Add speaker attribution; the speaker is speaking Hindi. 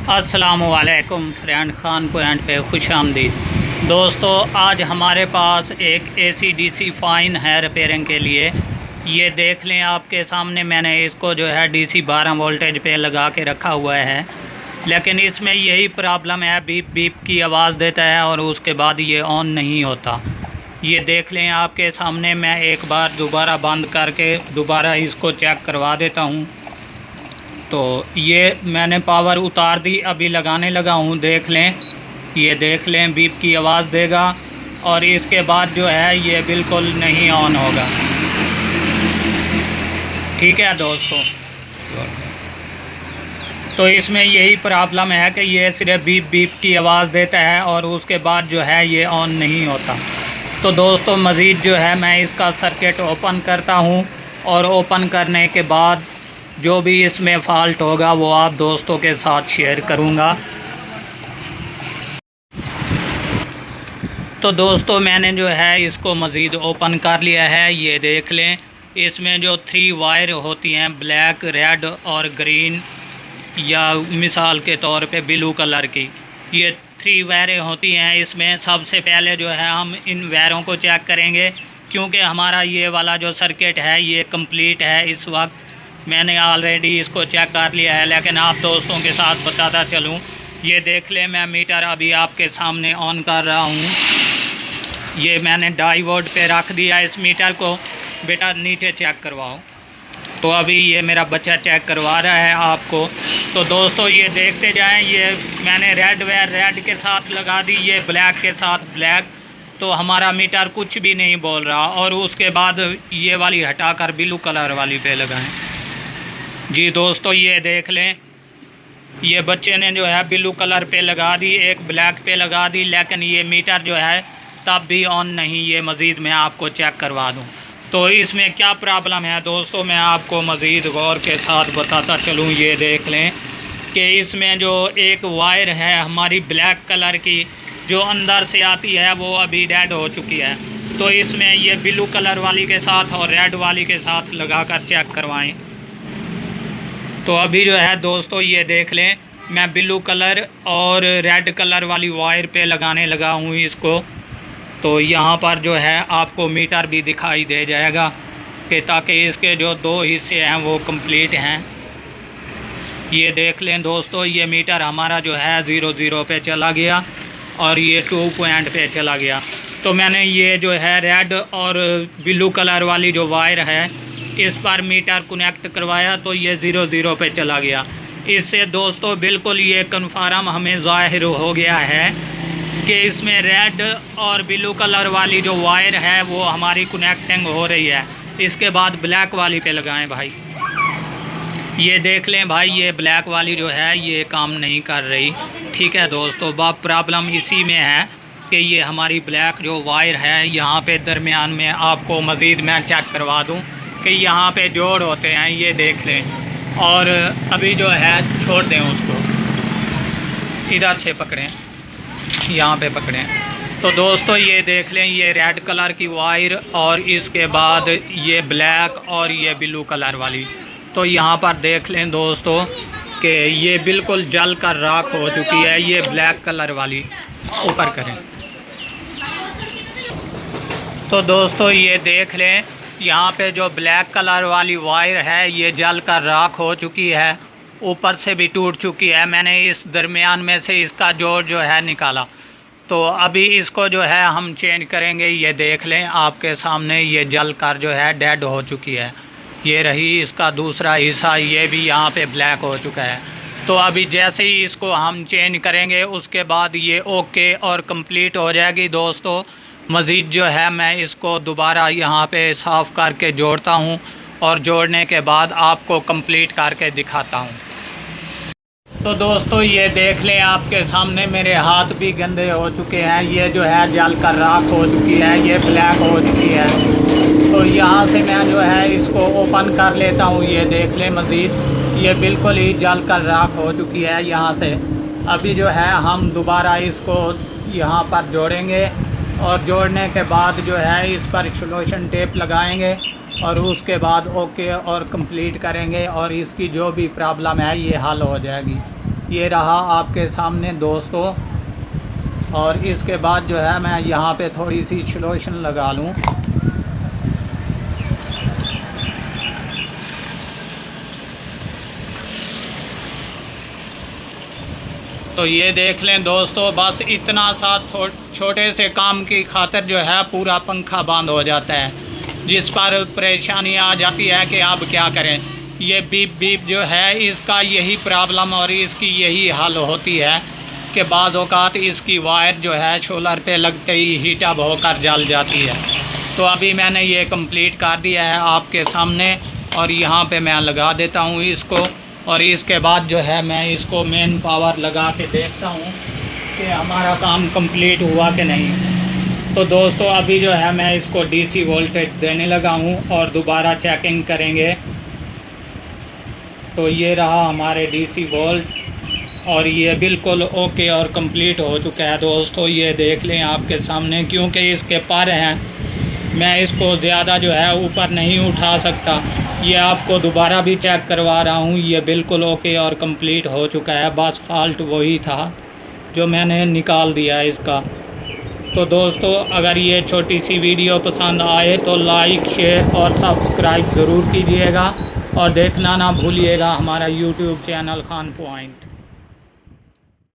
Speaker 1: अस्सलामुअलैकुम फ्रेंड, खान पॉइंट पे खुश आमदीद। दोस्तों, आज हमारे पास एक AC/DC फ़ाइन है रिपेयरिंग के लिए। ये देख लें, आपके सामने मैंने इसको जो है DC 12 वोल्टेज पे लगा के रखा हुआ है, लेकिन इसमें यही प्रॉब्लम है, बीप बीप की आवाज़ देता है और उसके बाद ये ऑन नहीं होता। ये देख लें आपके सामने, मैं एक बार दोबारा बंद करके दोबारा इसको चेक करवा देता हूँ। तो ये मैंने पावर उतार दी, अभी लगाने लगा हूँ। देख लें, ये देख लें, बीप की आवाज़ देगा और इसके बाद जो है ये बिल्कुल नहीं ऑन होगा। ठीक है दोस्तों, तो इसमें यही प्रॉब्लम है कि ये सिर्फ बीप बीप की आवाज़ देता है और उसके बाद जो है ये ऑन नहीं होता। तो दोस्तों, मज़ीद जो है मैं इसका सर्किट ओपन करता हूँ और ओपन करने के बाद जो भी इसमें फ़ॉल्ट होगा वो आप दोस्तों के साथ शेयर करूँगा। तो दोस्तों, मैंने जो है इसको मज़ीद ओपन कर लिया है। ये देख लें, इसमें जो 3 वायर होती हैं, ब्लैक, रेड और ग्रीन, या मिसाल के तौर पे ब्लू कलर की, ये 3 वायरें होती हैं। इसमें सबसे पहले जो है हम इन वायरों को चेक करेंगे, क्योंकि हमारा ये वाला जो सर्किट है ये कंप्लीट है। इस वक्त मैंने ऑलरेडी इसको चेक कर लिया है, लेकिन आप दोस्तों के साथ बताता चलूँ। ये देख लें, मैं मीटर अभी आपके सामने ऑन कर रहा हूँ। ये मैंने 2.5 वोल्ट पे रख दिया इस मीटर को। बेटा नीचे चेक करवाओ। तो अभी ये मेरा बच्चा चेक करवा रहा है आपको। तो दोस्तों, ये देखते जाएं। ये मैंने रेड वायर रेड के साथ लगा दी, ये ब्लैक के साथ ब्लैक, तो हमारा मीटर कुछ भी नहीं बोल रहा। और उसके बाद ये वाली हटाकर ब्लू कलर वाली पे लगाएं। जी दोस्तों, ये देख लें, ये बच्चे ने जो है ब्लू कलर पे लगा दी, एक ब्लैक पे लगा दी, लेकिन ये मीटर जो है तब भी ऑन नहीं। ये मज़ीद मैं आपको चेक करवा दूं। तो इसमें क्या प्रॉब्लम है दोस्तों, मैं आपको मज़ीद गौर के साथ बताता चलूं। ये देख लें कि इसमें जो एक वायर है हमारी ब्लैक कलर की, जो अंदर से आती है, वो अभी डेड हो चुकी है। तो इसमें ये ब्लू कलर वाली के साथ और रेड वाली के साथ लगा कर चेक करवाएँ। तो अभी जो है दोस्तों, ये देख लें, मैं ब्लू कलर और रेड कलर वाली वायर पे लगाने लगा हूँ इसको। तो यहाँ पर जो है आपको मीटर भी दिखाई दे जाएगा, कि ताकि इसके जो 2 हिस्से हैं वो कंप्लीट हैं। ये देख लें दोस्तों, ये मीटर हमारा जो है 00 पे चला गया और ये 2 पॉइंट पे चला गया। तो मैंने ये जो है रेड और ब्लू कलर वाली जो वायर है, इस पर मीटर कनेक्ट करवाया, तो ये 00 पे चला गया। इससे दोस्तों बिल्कुल ये कन्फर्म हमें ज़ाहिर हो गया है कि इसमें रेड और ब्लू कलर वाली जो वायर है वो हमारी कनेक्टिंग हो रही है। इसके बाद ब्लैक वाली पे लगाएं भाई। ये देख लें भाई, ये ब्लैक वाली जो है ये काम नहीं कर रही। ठीक है दोस्तों, बाप प्रॉब्लम इसी में है कि ये हमारी ब्लैक जो वायर है, यहाँ पे दरमियान में आपको मज़ीद मैं चेक करवा दूँ कि यहाँ पे जोड़ होते हैं। ये देख लें, और अभी जो है छोड़ दें उसको, इधर से पकड़ें, यहाँ पे पकड़ें। तो दोस्तों, ये देख लें, ये रेड कलर की वायर और इसके बाद ये ब्लैक और ये ब्लू कलर वाली। तो यहाँ पर देख लें दोस्तों कि ये बिल्कुल जल कर राख हो चुकी है। ये ब्लैक कलर वाली ऊपर करें। तो दोस्तों, ये देख लें, यहाँ पे जो ब्लैक कलर वाली वायर है ये जल कर राख हो चुकी है, ऊपर से भी टूट चुकी है। मैंने इस दरमियान में से इसका जोड़ जो है निकाला। तो अभी इसको जो है हम चेंज करेंगे। ये देख लें आपके सामने, ये जल कर जो है डेड हो चुकी है। ये रही इसका दूसरा हिस्सा, ये भी यहाँ पे ब्लैक हो चुका है। तो अभी जैसे ही इसको हम चेंज करेंगे उसके बाद ये ओके और कंप्लीट हो जाएगी दोस्तों। मज़ीद जो है मैं इसको दोबारा यहाँ पे साफ़ करके जोड़ता हूँ और जोड़ने के बाद आपको कंप्लीट करके दिखाता हूँ। तो दोस्तों, ये देख लें, आपके सामने मेरे हाथ भी गंदे हो चुके हैं। ये जो है जल कर राख हो चुकी है, ये ब्लैक हो चुकी है। तो यहाँ से मैं जो है इसको ओपन कर लेता हूँ। ये देख लें, मज़ीद ये बिल्कुल ही जल कर राख हो चुकी है यहाँ से। अभी जो है हम दोबारा इसको यहाँ पर जोड़ेंगे और जोड़ने के बाद जो है इस पर सॉल्यूशन टेप लगाएंगे और उसके बाद ओके और कंप्लीट करेंगे और इसकी जो भी प्रॉब्लम है ये हल हो जाएगी। ये रहा आपके सामने दोस्तों। और इसके बाद जो है मैं यहाँ पे थोड़ी सी सॉल्यूशन लगा लूँ। तो ये देख लें दोस्तों, बस इतना सा छोटे से काम की खातिर जो है पूरा पंखा बंद हो जाता है, जिस पर परेशानी आ जाती है कि अब क्या करें। ये बीप बीप जो है इसका यही प्रॉब्लम और इसकी यही हल होती है कि बाज़ औक़ात इसकी वायर जो है सोलर पे लगते ही हीट अप होकर जल जाती है। तो अभी मैंने ये कंप्लीट कर दिया है आपके सामने और यहाँ पे मैं लगा देता हूँ इसको। और इसके बाद जो है मैं इसको मेन पावर लगा के देखता हूँ कि हमारा काम कंप्लीट हुआ कि नहीं। तो दोस्तों अभी जो है मैं इसको डीसी वोल्टेज देने लगा हूँ और दोबारा चेकिंग करेंगे। तो ये रहा हमारे डीसी वोल्ट और ये बिल्कुल ओके और कंप्लीट हो चुका है दोस्तों। ये देख लें आपके सामने, क्योंकि इसके पर हैं मैं इसको ज़्यादा जो है ऊपर नहीं उठा सकता। ये आपको दोबारा भी चेक करवा रहा हूँ, ये बिल्कुल ओके और कंप्लीट हो चुका है। बस फॉल्ट वही था जो मैंने निकाल दिया इसका। तो दोस्तों अगर ये छोटी सी वीडियो पसंद आए तो लाइक शेयर और सब्सक्राइब ज़रूर कीजिएगा और देखना ना भूलिएगा हमारा यूट्यूब चैनल खान पॉइंट।